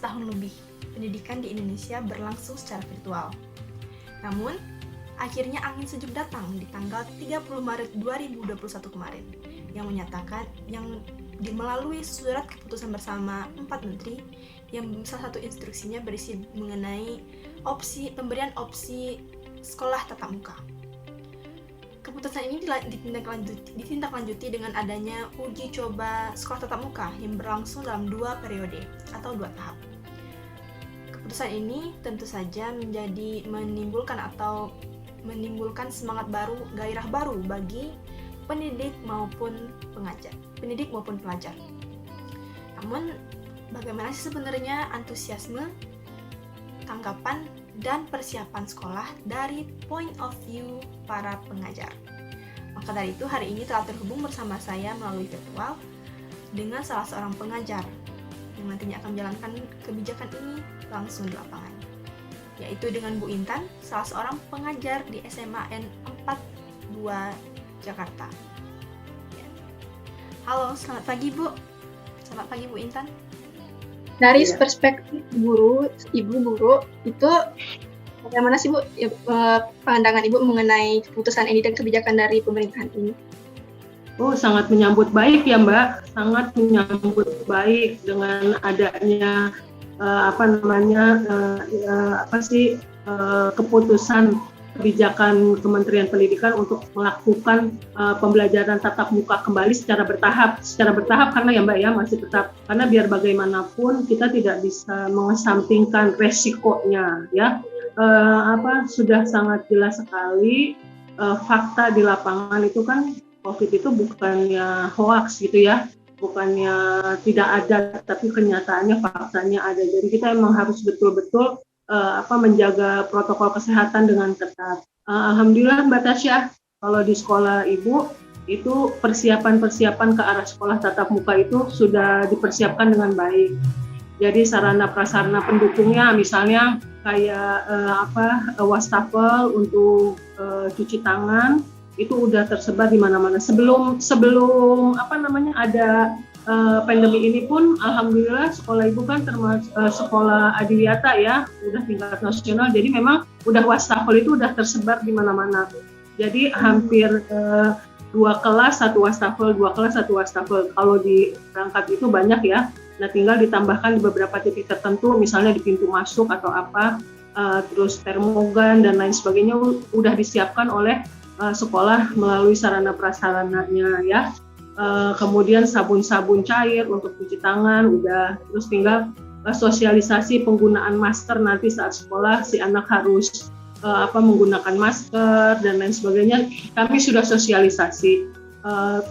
tahun lebih, pendidikan di Indonesia berlangsung secara virtual. Namun, akhirnya angin sejuk datang di tanggal 30 Maret 2021 kemarin, yang menyatakan melalui surat keputusan bersama 4 menteri yang salah satu instruksinya berisi mengenai pemberian opsi sekolah tatap muka. Keputusan ini ditindaklanjuti dengan adanya uji coba sekolah tatap muka yang berlangsung dalam 2 periode atau 2 tahap. Keputusan ini tentu saja menimbulkan semangat baru, gairah baru bagi pendidik maupun pelajar. Namun, bagaimana sih sebenarnya antusiasme, tanggapan, dan persiapan sekolah dari point of view para pengajar? Maka dari itu, hari ini telah terhubung bersama saya melalui virtual dengan salah seorang pengajar yang nantinya akan menjalankan kebijakan ini langsung di lapangan, yaitu dengan Bu Intan, salah seorang pengajar di SMA N42 Jakarta. Ya. Halo, selamat pagi Bu. Selamat pagi Bu Intan. Dari perspektif ibu guru, itu bagaimana sih Bu pandangan Ibu mengenai keputusan ini dan kebijakan dari pemerintahan ini? Oh, sangat menyambut baik ya Mbak, sangat menyambut baik dengan adanya keputusan kebijakan Kementerian Pendidikan untuk melakukan pembelajaran tatap muka kembali secara bertahap karena ya Mbak ya masih tetap, karena biar bagaimanapun kita tidak bisa mengesampingkan resikonya ya. Sudah sangat jelas sekali fakta di lapangan itu kan COVID itu bukannya hoax gitu ya, bukannya tidak ada, tapi kenyataannya faktanya ada. Jadi kita emang harus betul-betul menjaga protokol kesehatan dengan ketat. Alhamdulillah Mbak Tasya, kalau di sekolah Ibu itu persiapan ke arah sekolah tatap muka itu sudah dipersiapkan dengan baik. Jadi sarana prasarana pendukungnya misalnya kayak wastafel untuk cuci tangan itu udah tersebar di mana-mana. Sebelum ada pandemi ini pun alhamdulillah sekolah Ibu kan termasuk sekolah adiwiyata ya, udah tingkat nasional, jadi memang udah wastafel itu udah tersebar di mana-mana. Jadi hampir 2 kelas 1 wastafel, 2 kelas 1 wastafel. Kalau di perangkat itu banyak ya. Nah, tinggal ditambahkan di beberapa titik tertentu, misalnya di pintu masuk atau terus termogan dan lain sebagainya udah disiapkan oleh sekolah melalui sarana prasarananya ya. Kemudian sabun-sabun cair untuk cuci tangan udah, terus tinggal sosialisasi penggunaan masker. Nanti saat sekolah si anak harus menggunakan masker dan lain sebagainya. Kami sudah sosialisasi,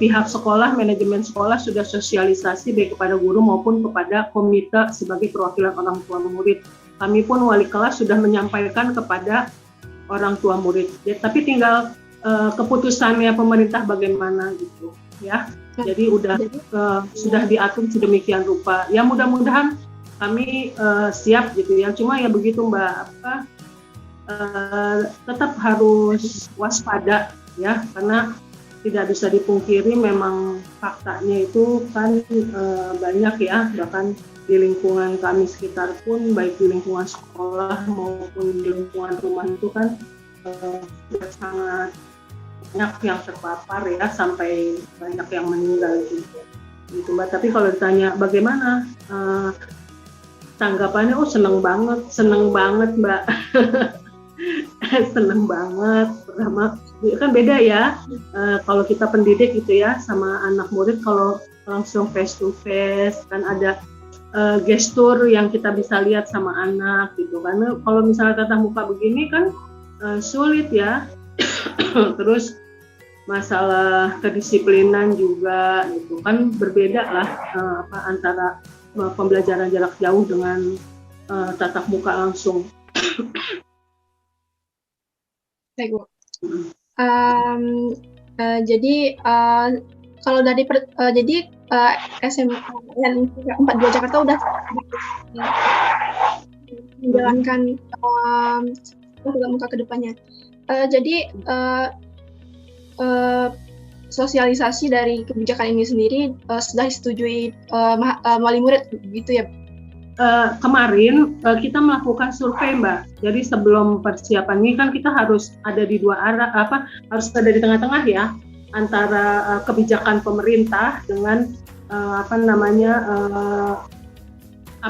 pihak sekolah, manajemen sekolah sudah sosialisasi baik kepada guru maupun kepada komite sebagai perwakilan orang tua murid. Kami pun wali kelas sudah menyampaikan kepada orang tua murid ya, tapi tinggal keputusannya pemerintah bagaimana gitu ya. Jadi sudah diatur sedemikian rupa. Ya mudah-mudahan kami siap gitu ya. Cuma ya begitu Mbak, tetap harus waspada ya, karena tidak bisa dipungkiri memang faktanya itu kan banyak ya, bahkan di lingkungan kami sekitar pun baik di lingkungan sekolah maupun di lingkungan rumah itu kan sangat banyak yang terpapar ya, sampai banyak yang meninggal gitu Mbak. Tapi kalau ditanya bagaimana tanggapannya, seneng banget Mbak. Seneng banget. Pertama kan beda ya kalau kita pendidik gitu ya sama anak murid, kalau langsung face to face kan ada gestur yang kita bisa lihat sama anak gitu. Karena kalau misalnya tatap muka begini kan sulit ya. Terus masalah kedisiplinan juga gitu kan berbeda lah antara pembelajaran jarak jauh dengan tatap muka langsung. Baik Bu. Jadi kalau dari SMA N42 Jakarta udah menjalankan tatap muka ke depannya. Jadi sosialisasi dari kebijakan ini sendiri sudah disetujui wali murid gitu ya? kemarin kita melakukan survei Mbak. Jadi sebelum persiapan ini kan kita harus ada di dua arah, harus ada di tengah-tengah ya, antara kebijakan pemerintah dengan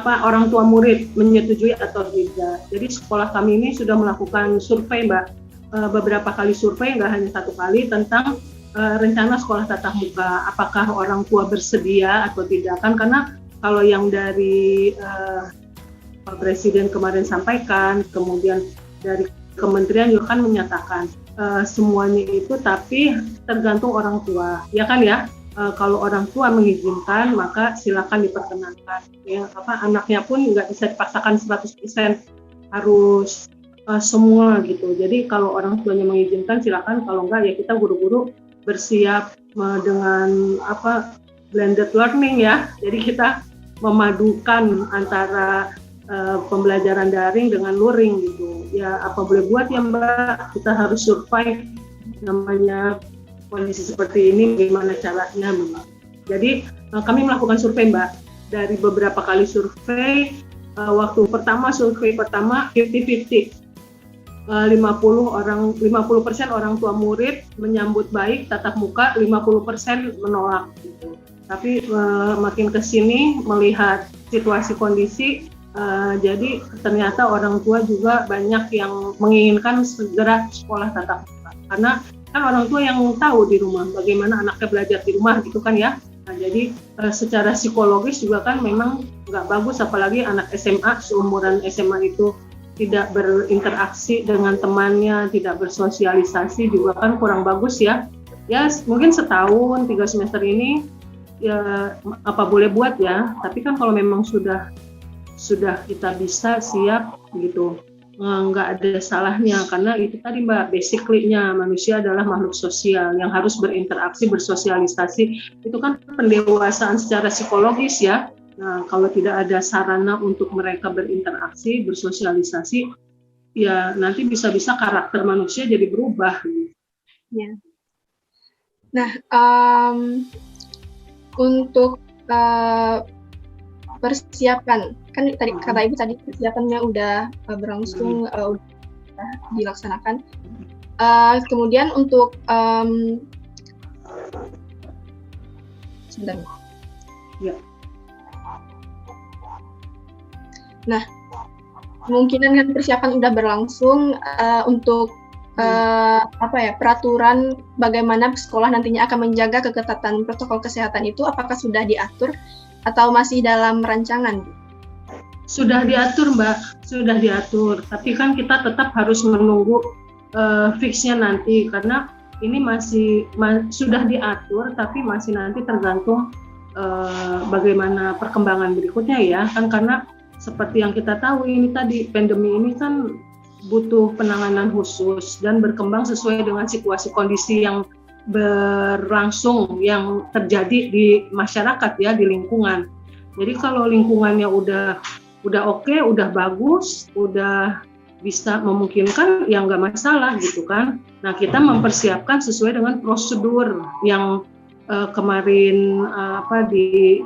orang tua murid menyetujui atau tidak. Jadi sekolah kami ini sudah melakukan survei Mbak, beberapa kali survei, nggak hanya satu kali, tentang rencana sekolah tatap muka. Apakah orang tua bersedia atau tidak, kan karena kalau yang dari Pak Presiden kemarin sampaikan, kemudian dari kementerian juga kan menyatakan semuanya itu, tapi tergantung orang tua, ya kan ya. Kalau orang tua mengizinkan, maka silakan diperkenankan. Ya, anaknya pun nggak bisa dipaksakan 100% harus semua gitu. Jadi kalau orang tuanya mengizinkan silakan, kalau enggak ya kita guru-guru bersiap dengan blended learning ya. Jadi kita memadukan antara pembelajaran daring dengan luring gitu. Ya apa boleh buat ya Mbak, kita harus survive namanya kondisi seperti ini, bagaimana caranya Mbak. Jadi kami melakukan survei Mbak, dari beberapa kali survei. Waktu survei pertama 50-50. 50% orang tua murid menyambut baik tatap muka, 50% menolak gitu. Tapi makin kesini melihat situasi kondisi, jadi ternyata orang tua juga banyak yang menginginkan segera sekolah tatap muka, karena kan orang tua yang tahu di rumah bagaimana anaknya belajar di rumah gitu kan ya. Nah, jadi secara psikologis juga kan memang nggak bagus, apalagi anak SMA, seumuran SMA itu tidak berinteraksi dengan temannya, tidak bersosialisasi juga kan kurang bagus ya. Ya mungkin setahun 3 semester ini ya apa boleh buat ya, tapi kan kalau memang sudah kita bisa siap gitu, nggak ada salahnya, karena itu tadi Mbak, basically-nya manusia adalah makhluk sosial yang harus berinteraksi, bersosialisasi. Itu kan pendewasaan secara psikologis ya. Nah, kalau tidak ada sarana untuk mereka berinteraksi, bersosialisasi, ya nanti bisa-bisa karakter manusia jadi berubah. Ya. Nah, untuk persiapan, kan tadi kata Ibu tadi persiapannya udah berlangsung, udah dilaksanakan. Kemudian untuk sebentar. Ya. Nah, kemungkinan kan persiapan udah berlangsung untuk peraturan bagaimana sekolah nantinya akan menjaga keketatan protokol kesehatan itu, apakah sudah diatur atau masih dalam rancangan? Sudah diatur Mbak, sudah diatur. Tapi kan kita tetap harus menunggu fixnya nanti, karena ini sudah diatur, tapi masih nanti tergantung bagaimana perkembangan berikutnya ya. Kan karena seperti yang kita tahu ini tadi, pandemi ini kan butuh penanganan khusus dan berkembang sesuai dengan situasi kondisi yang berlangsung, yang terjadi di masyarakat ya, di lingkungan. Jadi kalau lingkungannya udah oke, udah bagus, udah bisa memungkinkan, ya nggak masalah gitu kan. Nah kita mempersiapkan sesuai dengan prosedur yang kemarin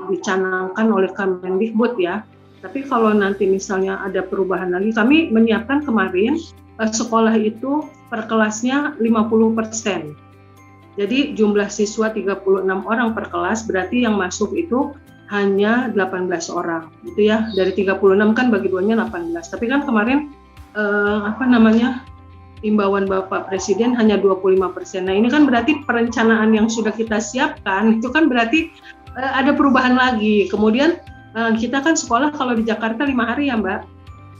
dicanangkan oleh Kemendikbud ya. Tapi kalau nanti misalnya ada perubahan lagi, kami menyiapkan kemarin sekolah itu per kelasnya 50%. Jadi jumlah siswa 36 orang per kelas, berarti yang masuk itu hanya 18 orang. Gitu ya, dari 36 kan bagi duanya 18. Tapi kan kemarin imbauan Bapak Presiden hanya 25%. Nah ini kan berarti perencanaan yang sudah kita siapkan, itu kan berarti ada perubahan lagi. Kemudian kita kan sekolah kalau di Jakarta 5 hari ya Mbak,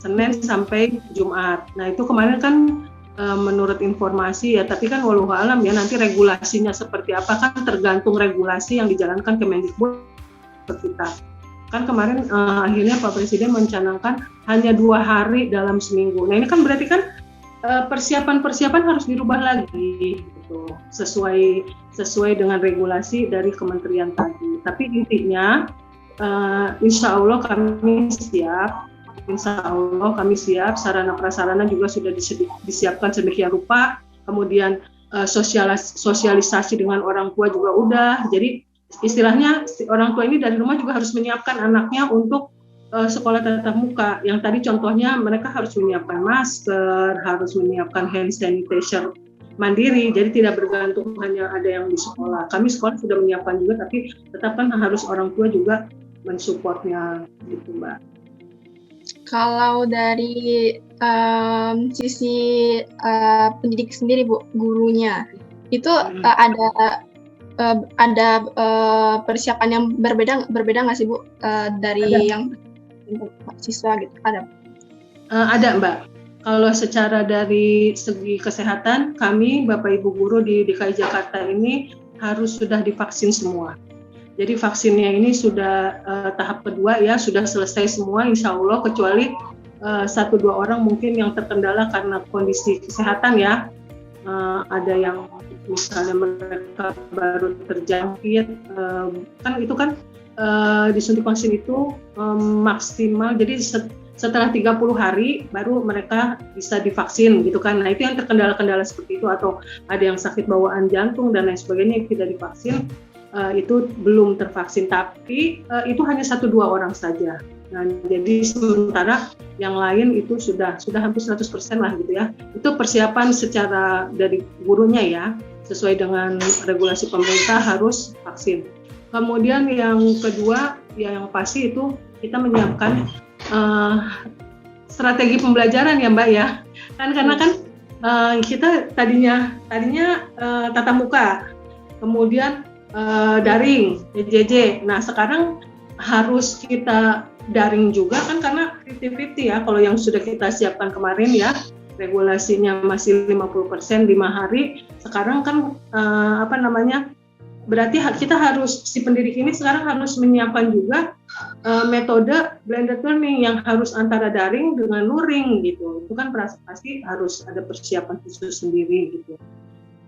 Senin sampai Jumat. Nah itu kemarin kan menurut informasi ya, tapi kan walau alam ya, nanti regulasinya seperti apa kan tergantung regulasi yang dijalankan Kemendikbud kita. Kan kemarin akhirnya Pak Presiden mencanangkan hanya 2 hari dalam seminggu. Nah ini kan berarti kan persiapan harus dirubah lagi gitu, sesuai dengan regulasi dari kementerian tadi. Tapi intinya insya Allah kami siap, sarana prasarana juga sudah disiapkan sedemikian rupa, kemudian sosialisasi dengan orang tua juga udah. Jadi istilahnya orang tua ini dari rumah juga harus menyiapkan anaknya untuk sekolah tatap muka, yang tadi contohnya mereka harus menyiapkan masker, harus menyiapkan hand sanitizer mandiri, jadi tidak bergantung hanya ada yang di sekolah. Kami sekolah sudah menyiapkan juga, tapi tetap kan harus orang tua juga mensupportnya gitu Mbak. Kalau dari sisi pendidik sendiri Bu, gurunya itu ada persiapan yang berbeda nggak sih Bu dari Ada. yang siswa gitu? Ada Mbak. Kalau secara dari segi kesehatan, kami Bapak Ibu guru di DKI Jakarta ini harus sudah divaksin semua. Jadi vaksinnya ini sudah tahap kedua ya, sudah selesai semua insya Allah, kecuali 1-2 orang mungkin yang terkendala karena kondisi kesehatan ya. Ada yang misalnya mereka baru terjangkit, kan itu kan disuntik vaksin itu maksimal, jadi setelah 30 hari baru mereka bisa divaksin gitu kan. Nah itu yang terkendala-kendala seperti itu, atau ada yang sakit bawaan jantung dan lain sebagainya yang tidak divaksin, itu belum tervaksin, tapi itu hanya 1-2 orang saja. Nah jadi sementara yang lain itu sudah hampir 100% lah gitu ya. Itu persiapan secara dari gurunya ya, sesuai dengan regulasi pemerintah harus vaksin. Kemudian yang kedua ya yang pasti itu kita menyiapkan strategi pembelajaran ya Mbak ya, kan karena kan kita tadinya tatap muka, kemudian daring PJJ. Nah sekarang harus kita daring juga kan, karena 50-50 ya. Kalau yang sudah kita siapkan kemarin ya, regulasinya masih 50% 5 hari. Sekarang kan berarti kita harus, si pendidik ini sekarang harus menyiapkan juga metode blended learning yang harus antara daring dengan luring gitu. Itu kan pasti harus ada persiapan khusus sendiri gitu.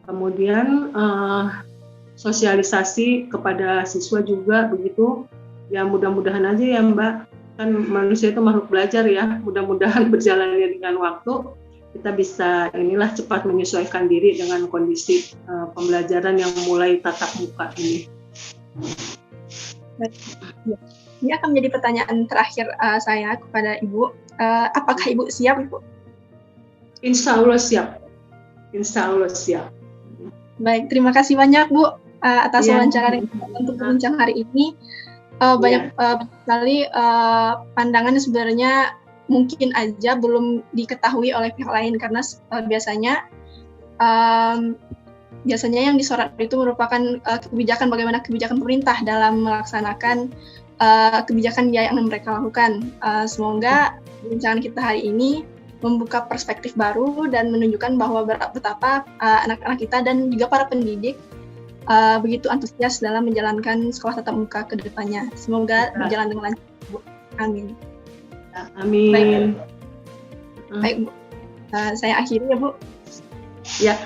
Kemudian sosialisasi kepada siswa juga begitu. Ya mudah-mudahan aja ya Mbak, kan manusia itu makhluk belajar ya, mudah-mudahan berjalannya dengan waktu kita bisa cepat menyesuaikan diri dengan kondisi pembelajaran yang mulai tatap muka ini. Ini akan menjadi pertanyaan terakhir saya kepada Ibu. Apakah Ibu siap, Ibu? Insya Allah siap. Insya Allah siap. Baik, terima kasih banyak Bu atas wawancara untuk berbincang hari ini. Banyak sekali pandangan yang sebenarnya mungkin aja belum diketahui oleh pihak lain, karena biasanya yang disorot itu merupakan bagaimana kebijakan pemerintah dalam melaksanakan kebijakan yang mereka lakukan. Semoga perbincangan kita hari ini membuka perspektif baru dan menunjukkan bahwa betapa anak-anak kita dan juga para pendidik begitu antusias dalam menjalankan sekolah tatap muka ke depannya. Semoga berjalan dengan lancar, Bu. Amin. Amin. Baik, Bu. Saya akhiri ya, Bu. Ya.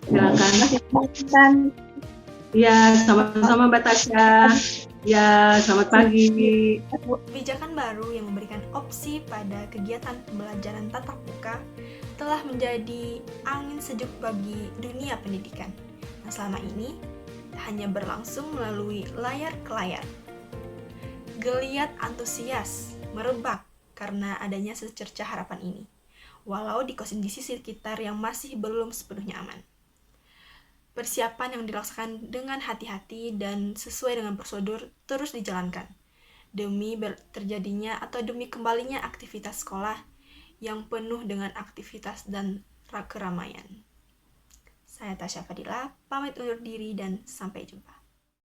Silakan. Ya, sama-sama Mbak Tasya. Ya, selamat pagi. Kebijakan baru yang memberikan opsi pada kegiatan pembelajaran tatap muka telah menjadi angin sejuk bagi dunia pendidikan. Nah, selama ini hanya berlangsung melalui layar ke layar. Geliat antusias merebak karena adanya secercah harapan ini, walau di kondisi sekitar yang masih belum sepenuhnya aman. Persiapan yang dilaksanakan dengan hati-hati dan sesuai dengan prosedur terus dijalankan, demi terjadinya atau demi kembalinya aktivitas sekolah yang penuh dengan aktivitas dan keramaian. Saya Tasya Fadila, pamit undur diri dan sampai jumpa.